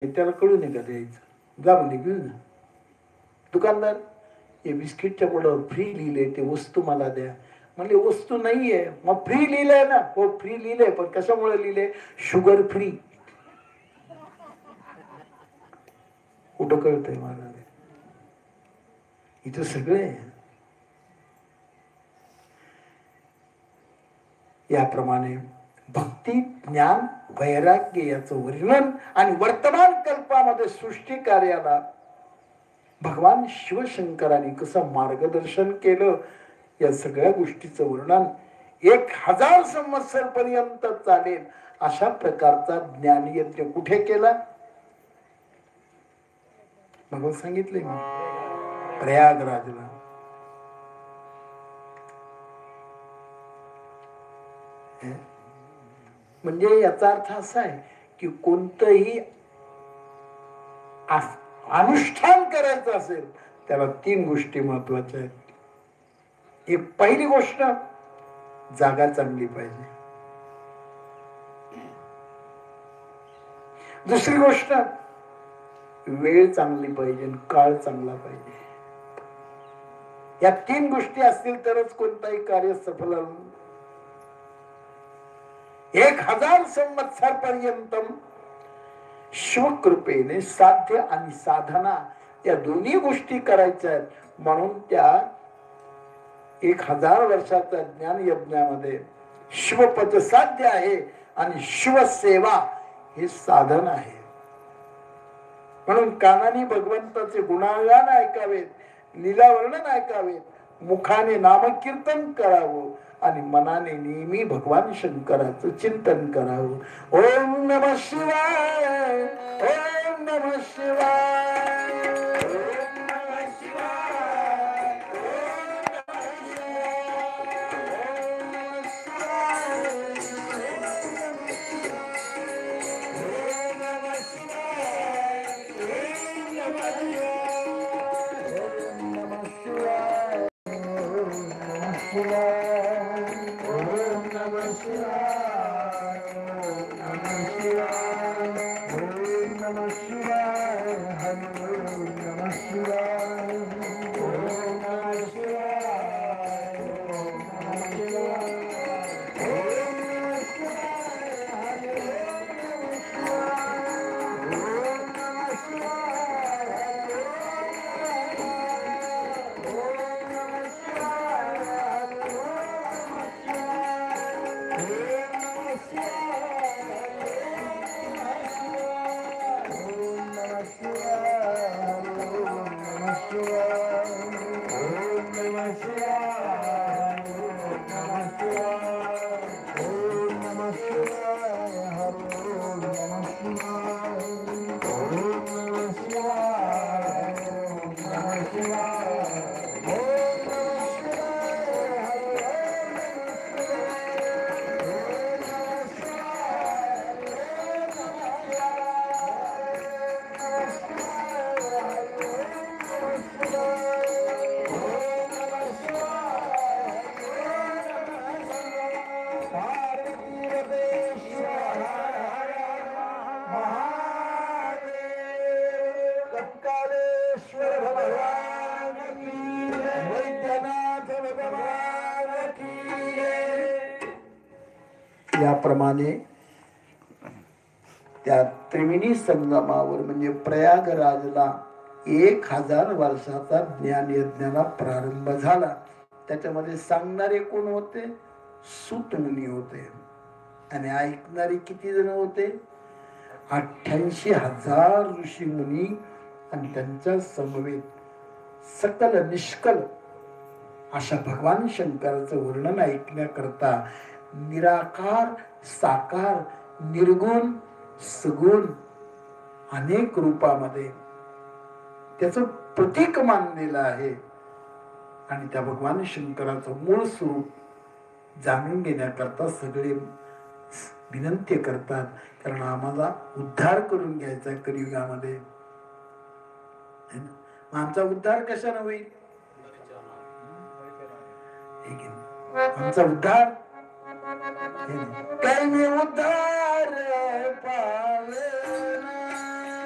त्याला कळू नये का द्यायचं, जा म्हणजे घेऊन जा. दुकानदार हे बिस्किटच्या पुढं फ्री लिहिलंय, ते वस्तू मला द्या. म्हणले वस्तू नाहीये. मग फ्री लिहिलंय ना. हो फ्री लिहिलंय, पण कशामुळे लिहिलंय? Sugar free. कुठं कळतंय मला? इथं सगळे याप्रमाणे भक्ती, ज्ञान, वैराग्य याचं वर्णन आणि वर्तमान कल्पामध्ये सृष्टी कार्याला भगवान शिवशंकरांनी कसं मार्गदर्शन केलं, या सगळ्या गोष्टीचं वर्णन 1000 संवत्सर पर्यंत चालेल अशा प्रकारचा ज्ञानयज्ञ कुठे केला? भगवान सांगितले प्रयागराजला. म्हणजे याचा अर्थ असा आहे की कोणतंही अनुष्ठान करायचं असेल त्याला 3 गोष्टी महत्वाच्या आहेत. एक पहिली गोष्ट, जागा चांगली पाहिजे. दुसरी गोष्ट, वेळ चांगली पाहिजे, काळ चांगला पाहिजे. या 3 गोष्टी असतील तरच कोणताही कार्य सफल होईल. 1000 संवत्सर पर्यंत शिवकृपेने साध्य आणि साधना या दोन्ही गोष्टी करायच्या आहेत. म्हणून त्या 1000 वर्षाच्या ज्ञान यज्ञामध्ये शिवपद साध्य आहे आणि शिवसेवा हे साधन आहे. म्हणून कानाने भगवंताचे गुणगान ऐकावेत, लीला वर्णन ऐकावेत, मुखाने नामकीर्तन करावं आणि मनाने नेहमी भगवान शंकराचं चिंतन करावं. ओम नमः शिवाय, ओम नमः शिवाय, ओम नमः शिवाय, ओम नमः शिवाय, ओम नमः शिवाय, ओम नमः शिवाय, ओम नमः शिवाय, याप्रमाणे त्या त्रिवेणी संगमावर म्हणजे प्रयागराजला 1000 वर्षाचा ज्ञान यज्ञाला प्रारंभ झाला. त्याच्यामध्ये सांगणारे कोण होते? सूत मुनी होते. आणि ऐकणारे किती जण होते? 88,000 ऋषी मुनी आणि त्यांच्या समवेत सकल निष्कल अशा भगवान शंकराचं वर्णन ऐकण्याकरता निराकार, साकार, निर्गुण, सगुण अनेक रूपामध्ये त्याचं प्रतीक मानलेलं आहे. आणि त्या भगवान शंकराचं मूळ स्वरूप जाणून घेण्याकरता सगळे विनंती करतात, कारण आम्हाला उद्धार करून घ्यायचा कलियुगामध्ये. आमचा उद्धार कशाने होईल? आमचा उद्धार उद्धार पावे